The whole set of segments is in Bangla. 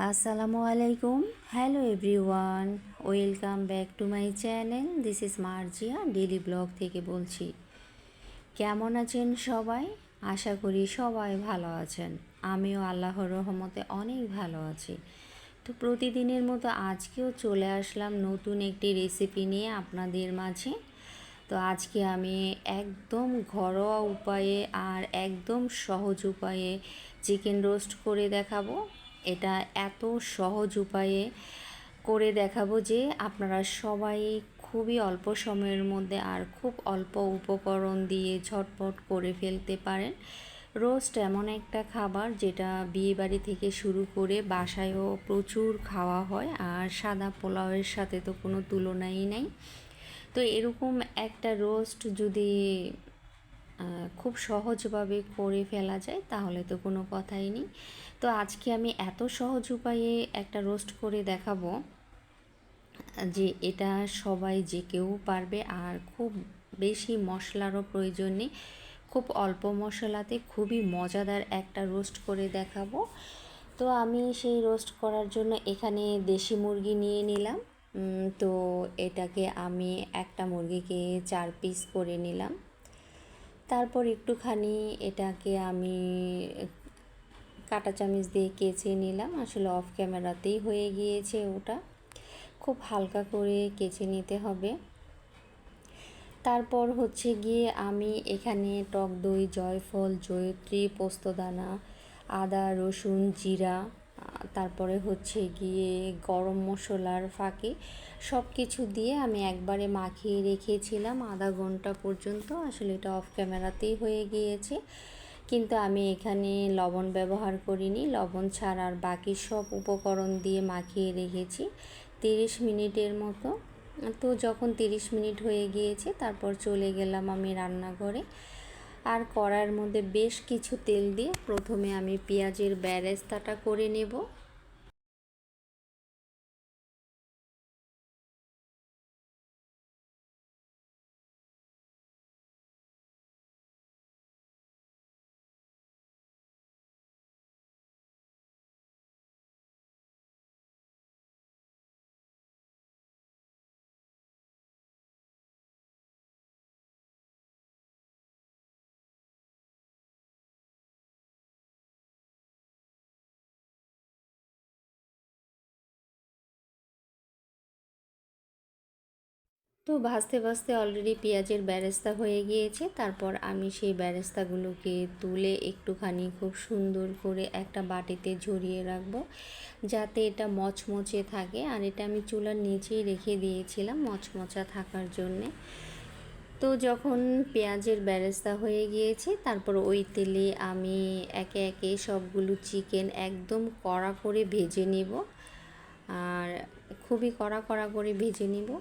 আসসালামু আলাইকুম। Hello everyone, welcome back to my channel. This is Marjia daily blog থেকে বলছি। কেমন আছেন সবাই? আশা করি সবাই ভালো আছেন। আমিও আল্লাহর রহমতে অনেক ভালো আছি। তো প্রতিদিনের মতো আজকেও চলে আসলাম নতুন একটি রেসিপি নিয়ে আপনাদের মাঝে। তো আজকে আমি একদম ঘরোয়া উপায়ে আর একদম সহজ উপায়ে চিকেন রোস্ট করে দেখাবো। এটা এত সহজ উপায়ে করে দেখাবো যে আপনারা সবাই খুবই অল্প সময়ের মধ্যে আর খুব অল্প উপকরণ দিয়ে ঝটপট করে ফেলতে পারেন। রোস্ট এমন একটা খাবার যেটা বিয়েবাড়ি থেকে শুরু করে বাসায়ও প্রচুর খাওয়া হয়, আর সাদা পোলাওয়ের সাথে তো কোনো তুলনাই নেই। তো এরকম একটা রোস্ট যদি খুব সহজভাবে করে ফেলা যায় তাহলে তো কোনো কথাই নেই। তো আজকে আমি এত সহজ উপায়ে একটা রোস্ট করে দেখাবো যে এটা সবাই যে কেউ পারবে, আর খুব বেশি মশলারও প্রয়োজন নেই। খুব অল্প মশলাতে খুবই মজাদার একটা রোস্ট করে দেখাবো। তো আমি সেই রোস্ট করার জন্য এখানে দেশি মুরগি নিয়ে নিলাম। তো এটাকে আমি একটা মুরগিকে 4 পিস করে নিলাম। তারপর একটুখানি এটাকে আমি কাঁটা চামচ দিয়ে কেচে নিলাম। আসলে অফ ক্যামেরাতেই হয়ে গিয়েছে ওটা। খুব হালকা করে কেচে নিতে হবে। তারপর হচ্ছে গিয়ে আমি এখানে টক দই, জয়ফল, জয়িত্রী, পোস্তদানা, আদা, রসুন, জিরা, তারপরে হচ্ছে গিয়ে গরম মশলার ফাঁকি সব কিছু দিয়ে আমি একবারে মাখিয়ে রেখেছিলাম আধা ঘন্টা পর্যন্ত। আসলে এটা অফ ক্যামেরাতেই হয়ে গিয়েছে, কিন্তু আমি এখানে লবণ ব্যবহার করিনি। লবণ ছাড়া আর বাকি সব উপকরণ দিয়ে মাখিয়ে রেখেছি 30 মিনিটের মতো। তো যখন 30 মিনিট হয়ে গিয়েছে তারপর চলে গেলাম আমি রান্নাঘরে। আর কড়াইয়ের মধ্যে বেশ কিছু তেল দিয়ে প্রথমে আমি পেঁয়াজের বেরেস্তাটা করে নেব। তো ভাজতে ভাজতে অলরেডি পেঁয়াজের বেরেস্তা হয়ে গিয়েছে। তারপর আমি সেই বেরেস্তাগুলোকে তুলে একটুখানি খুব সুন্দর করে একটা বাটিতে ঝরিয়ে রাখবো, যাতে এটা মচমচে থাকে। আর এটা আমি চুলার নিচেই রেখে দিয়েছিলাম মচমচা থাকার জন্যে। তো যখন পেঁয়াজের বেরেস্তা হয়ে গিয়েছে তারপর ওই তেলে আমি একে একে সবগুলো চিকেন একদম কড়া করে ভেজে নিব, আর খুবই কড়া কড়া করে ভেজে নিব।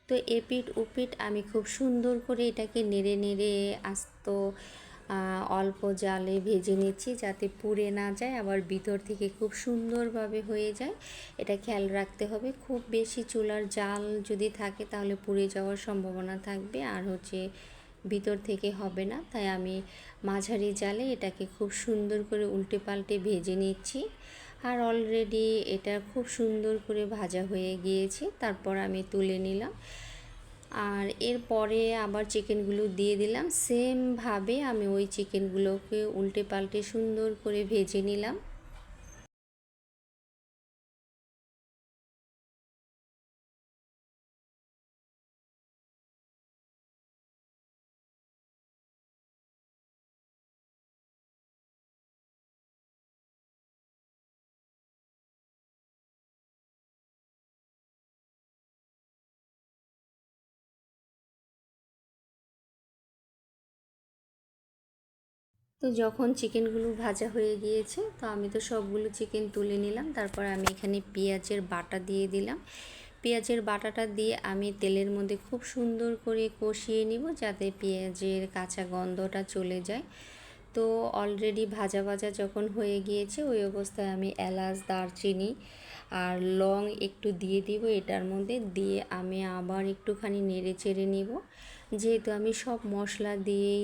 তো এপিঠ ওপিঠ আমি খুব সুন্দর করে এটাকে নেড়ে নেড়ে আস্ত অল্প জালে ভেজে নিচ্ছি, যাতে পুড়ে না যায়, আবার ভিতর থেকে খুব সুন্দরভাবে হয়ে যায়। এটা খেয়াল রাখতে হবে। খুব বেশি চুলার জাল যদি থাকে তাহলে পুড়ে যাওয়ার সম্ভাবনা থাকবে, আর হচ্ছে ভিতর থেকে হবে না। তাই আমি মাঝারি জালে এটাকে খুব সুন্দর করে উল্টে পাল্টে ভেজে নিচ্ছি। আর অলরেডি এটা খুব সুন্দর করে ভাজা হয়ে গিয়েছে। তারপর আমি তুলে নিলাম, আর এরপরে আবার চিকেনগুলো দিয়ে দিলাম। সেমভাবে আমি ওই চিকেনগুলোকে উল্টে পাল্টে সুন্দর করে ভেজে নিলাম। তো যখন চিকেনগুলো ভাজা হয়ে গিয়েছে তো আমি তো সবগুলো চিকেন তুলে নিলাম। তারপর আমি এখানে পেঁয়াজের বাটা দিয়ে দিলাম। পেঁয়াজের বাটাটা দিয়ে আমি তেলের মধ্যে খুব সুন্দর করে কষিয়ে নিব, যাতে পেঁয়াজের কাঁচা গন্ধটা চলে যায়। তো অলরেডি ভাজা ভাজা যখন হয়ে গিয়েছে, ওই অবস্থায় আমি এলাচ, দারচিনি আর লং একটু দিয়ে দিব এটার মধ্যে, দিয়ে আমি আবার একটুখানি নেড়ে চেড়ে নিব। যেহেতু আমি সব মশলা দিয়েই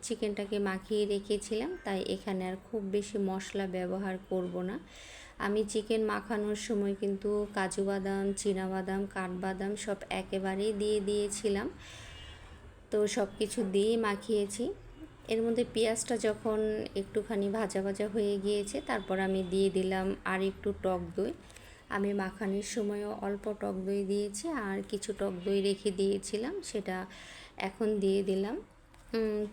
চিকেনটাকে মাখিয়ে রেখেছিলাম, তাই এখানে আর খুব বেশি মশলা ব্যবহার করব না। আমি চিকেন মাখানোর সময় কিন্তু কাজু বাদাম, চিনাবাদাম, কাঠবাদাম সব একেবারেই দিয়ে দিয়েছিলাম। তো সব কিছু দিয়েই মাখিয়েছি। এর মধ্যে পেঁয়াজটা যখন একটুখানি ভাজা ভাজা হয়ে গিয়েছে, তারপর আমি দিয়ে দিলাম আর একটু টক দই। আমি মাখানোর সময়ও অল্প টক দই দিয়েছি, আর কিছু টক দই রেখে দিয়েছিলাম, সেটা এখন দিয়ে দিলাম।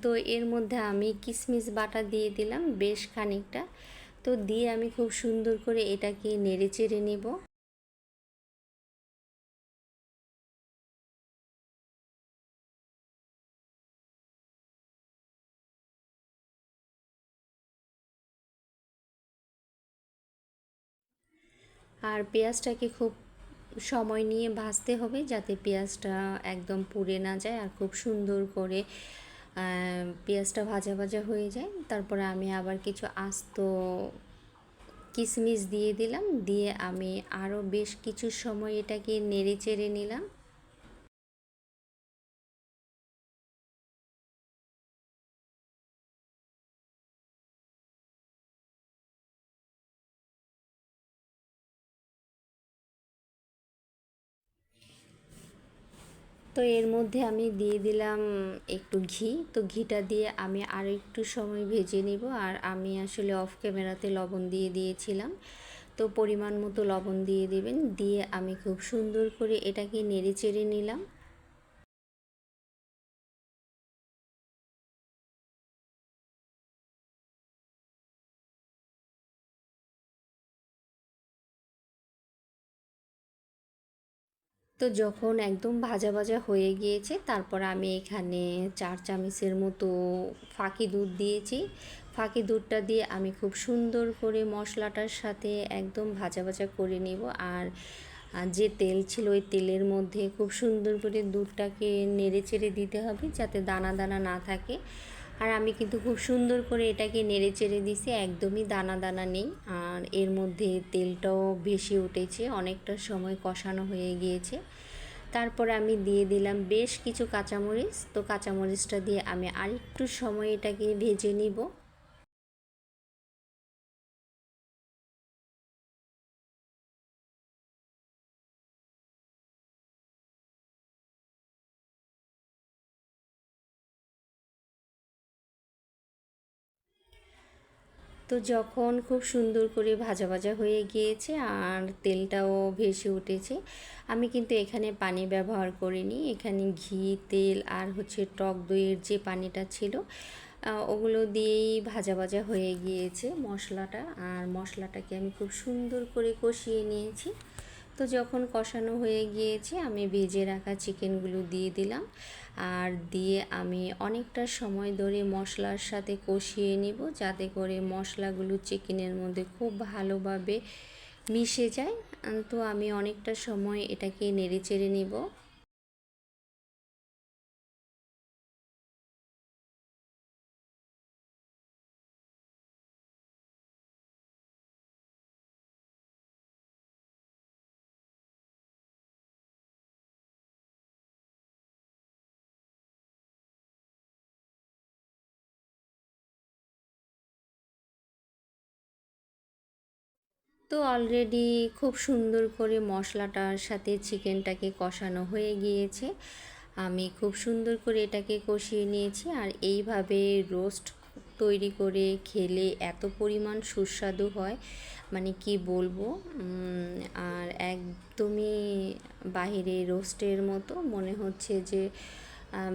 তো এর মধ্যে আমি কিশমিশ বাটা দিয়ে দিলাম বেশ খানিকটা। তো দিয়ে আমি খুব সুন্দর করে এটাকে নেড়ে চেড়ে নেব। আর পেঁয়াজটাকে খুব সময় নিয়ে ভাজতে হবে, যাতে পেঁয়াজটা একদম পুড়ে না যায় আর খুব সুন্দর করে পেঁয়াজটা ভাজা ভাজা হয়ে যায়। তারপরে আমি আবার কিছু আস্ত কিশমিশ দিয়ে দিলাম, দিয়ে আমি আরও বেশ কিছু সময় এটাকে নেড়ে চেড়ে নিলাম। তো এর মধ্যে আমি দিয়ে দিলাম একটু ঘি। তো ঘিটা দিয়ে আমি আরও একটু সময় ভেজে নিব। আর আমি আসলে অফ ক্যামেরাতে লবণ দিয়ে দিয়েছিলাম, তো পরিমাণ মতো লবণ দিয়ে দিবেন। দিয়ে আমি খুব সুন্দর করে এটাকে নেড়ে চেড়ে নিলাম। তো যখন একদম ভাজা ভাজা হয়ে গিয়েছে, তারপর আমি এখানে 4 চামচের মতো ফাঁকি দুধ দিয়েছি। ফাঁকি দুধটা দিয়ে আমি খুব সুন্দর করে মশলাটার সাথে একদম ভাজা ভাজা করে নেব। আর যে তেল ছিল, ওই তেলের মধ্যে খুব সুন্দর করে দুধটাকে নেড়ে চেড়ে দিতে হবে, যাতে দানা দানা না থাকে। আর আমি কিন্তু খুব সুন্দর করে এটাকে নেড়ে চেড়ে দিছি, একদমই দানা দানা নেই। আর এর মধ্যে তেলটাও বেশি উঠেছে, অনেকটা সময় কষানো হয়ে গিয়েছে। তারপরে আমি দিয়ে দিলাম বেশ কিছু কাঁচামরিচ। তো কাঁচামরিচটা দিয়ে আমি আরেকটু সময় এটাকে ভেজে নিব। তো যখন খুব সুন্দর করে ভাজা ভাজা হয়ে গিয়েছে আর তেলটাও ভেসে উঠেছে, আমি কিন্তু এখানে পানি ব্যবহার করিনি। এখানে ঘি, তেল আর হচ্ছে টক দইয়ের যে পানিটা ছিল, ওগুলো দিয়েই ভাজা ভাজা হয়ে গিয়েছে মশলাটা। আর মশলাটাকে আমি খুব সুন্দর করে কষিয়ে নিয়েছি। তো যখন কষানো হয়ে গিয়েছে, আমি ভেজে রাখা চিকেনগুলো দিয়ে দিলাম। আর দিয়ে আমি অনেকটা সময় ধরে মশলার সাথে কষিয়ে নিব, যাতে করে মশলাগুলো চিকেনের মধ্যে খুব ভালোভাবে মিশে যায়। তো আমি অনেকটা সময় এটাকে নেড়ে চেড়ে নিব। তো অলরেডি খুব সুন্দর করে মশলাটার সাথে চিকেনটাকে কষানো হয়ে গিয়েছে। আমি খুব সুন্দর করে এটাকে কষিয়ে নিয়েছি। আর এইভাবে রোস্ট তৈরি করে খেলে এত পরিমাণ সুস্বাদু হয়, মানে কি বলবো। আর একদমই বাহিরে রোস্টের মতো মনে হচ্ছে যে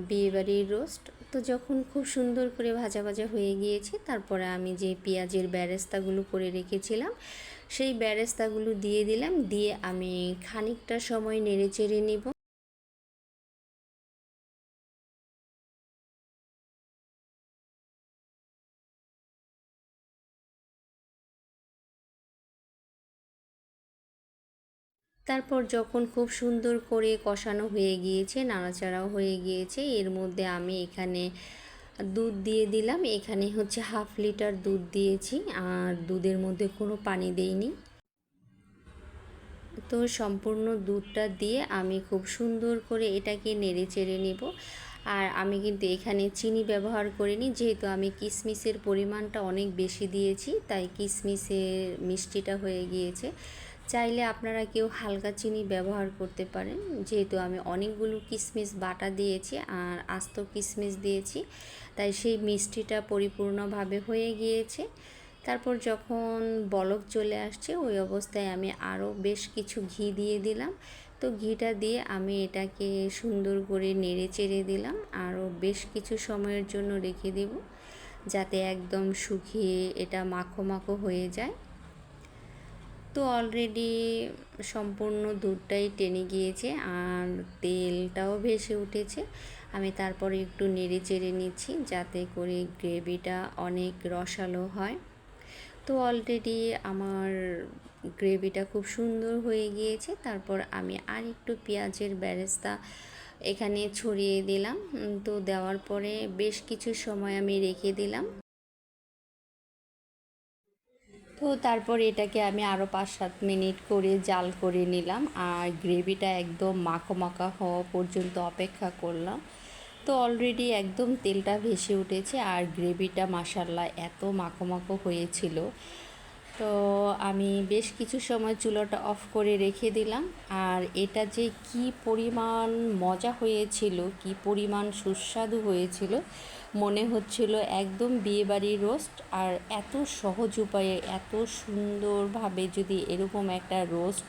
বিয়েবাড়ির রোস্ট। তো যখন খুব সুন্দর করে ভাজা ভাজা হয়ে গিয়েছে, তারপরে আমি যে পেঁয়াজের বেরেস্তাগুলো করে রেখেছিলাম, সেই বেরেস্তাগুলো দিয়ে দিলাম। দিয়ে আমি খানিকটা সময় নেড়ে চেড়ে নিব। তারপর যখন খুব সুন্দর করে কষানো হয়ে গিয়েছে, নাড়াচাড়াও হয়ে গিয়েছে, এর মধ্যে আমি এখানে দুধ দিয়ে দিলাম। এখানে হচ্ছে 1/2 লিটার দুধ দিয়েছি, আর দুধের মধ্যে কোনো পানি দেইনি। তো সম্পূর্ণ দুধটা দিয়ে আমি খুব সুন্দর করে এটাকে নেড়ে চেড়ে নেব। আর আমি কিন্তু এখানে চিনি ব্যবহার করিনি, যেহেতু আমি কিশমিশের পরিমাণটা অনেক বেশি দিয়েছি, তাই কিশমিশের মিষ্টিটা হয়ে গিয়েছে। চাইলে আপনারা কেউ হালকা চিনি ব্যবহার করতে পারেন, যেহেতু আমি অনেকগুলো কিশমিশ বাটা দিয়েছি আর আস্ত কিশমিশ দিয়েছি, তাই সেই মিষ্টিটা পরিপূর্ণভাবে হয়ে গিয়েছে। তারপর যখন বলক চলে আসছে, ওই অবস্থায় আমি আরও বেশ কিছু ঘি দিয়ে দিলাম। তো ঘিটা দিয়ে আমি এটাকে সুন্দর করে নেড়ে চেড়ে দিলাম, আরও বেশ কিছু সময়ের জন্য রেখে দেব, যাতে একদম শুকিয়ে এটা মাখো মাখো হয়ে যায়। তো অলরেডি সম্পূর্ণ দুধটাই টেনে গিয়েছে আর তেলটাও ভেসে উঠেছে। আমি তারপরে একটু নেড়ে চেড়ে নিচ্ছি, যাতে করে গ্রেভিটা অনেক রসালো হয়। তো অলরেডি আমার গ্রেভিটা খুব সুন্দর হয়ে গিয়েছে। তারপর আমি আর একটু পেঁয়াজের বেরেস্তা এখানে ছড়িয়ে দিলাম। তো দেওয়ার পরে বেশ কিছু সময় আমি রেখে দিলাম। তো তারপর এটাকে আমি আরও 5-7 মিনিট করে জাল করে নিলাম, আর গ্রেভিটা একদম মাখো মাখা হওয়া পর্যন্ত অপেক্ষা করলাম। তো অলরেডি একদম তেলটা ভেসে উঠেছে আর গ্রেভিটা মাশাআল্লাহ এত মাখো মাখো হয়েছিল। তো আমি বেশ কিছু সময় চুলাটা অফ করে রেখে দিলাম। আর এটা যে কি পরিমাণ মজা হয়েছিল, কি পরিমাণ সুস্বাদু হয়েছিল, মনে হচ্ছিল একদম বিয়েবাড়ির রোস্ট। আর এত সহজ উপায়ে এত সুন্দরভাবে যদি এরকম একটা রোস্ট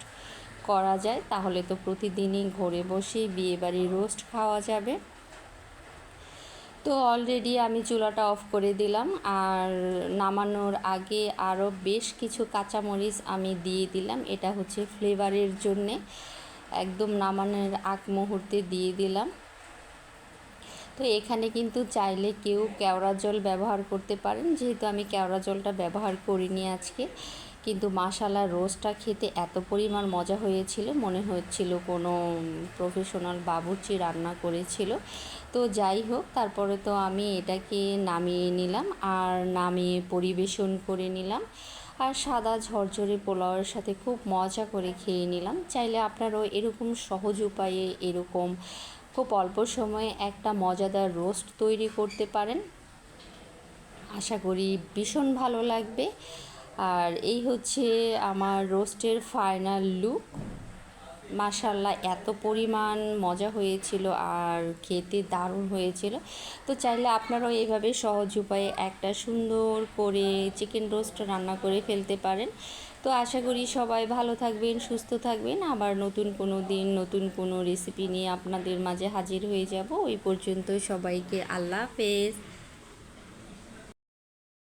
করা যায়, তাহলে তো প্রতিদিনই ঘরে বসেই বিয়েবাড়ির রোস্ট খাওয়া যাবে। তো অলরেডি আমি চুলাটা অফ করে দিলাম, আর নামানোর আগে আরও বেশ কিছু কাঁচামরিচ আমি দিয়ে দিলাম। এটা হচ্ছে ফ্লেভারের জন্যে, একদম নামানোর আগ মুহূর্তে দিয়ে দিলাম। তো এখানে কিন্তু চাইলে কেউ কেওড়া জল ব্যবহার করতে পারেন, যেহেতু আমি কেওড়া জলটা ব্যবহার করিনি আজকে। কিন্তু মাশাআল্লাহ রোস্টটা খেতে এত পরিমাণ মজা হয়েছিল, মনে হচ্ছিল কোনো প্রফেশনাল বাবুর্চি রান্না করেছিল। তো যাই হোক, তারপরে তো আমি এটাকে নামিয়ে নিলাম আর নামিয়ে পরিবেশন করে নিলাম। আর সাদা ঝরঝরে পোলাওয়ের সাথে খুব মজা করে খেয়ে নিলাম। চাইলে আপনারাও এরকম সহজ উপায়ে এরকম খুব অল্প সময়ে একটা মজাদার রোস্ট তৈরি করতে পারেন। আশা করি ভীষণ ভালো লাগবে। আর এই হচ্ছে আমার রোস্টের ফাইনাল লুক। মাশাআল্লাহ এত পরিমাণ মজা হয়েছিল আর খেতে দারুণ হয়েছিল। তো চাইলে আপনারাও এইভাবে সহজ উপায়ে একটা সুন্দর করে চিকেন রোস্ট রান্না করে ফেলতে পারেন। তো আশা করি সবাই ভালো থাকবেন, সুস্থ থাকবেন। আবার নতুন কোনো দিন নতুন কোনো রেসিপি নিয়ে আপনাদের মাঝে হাজির হয়ে যাব। ওই পর্যন্ত সবাইকে আল্লাহ হাফেজ।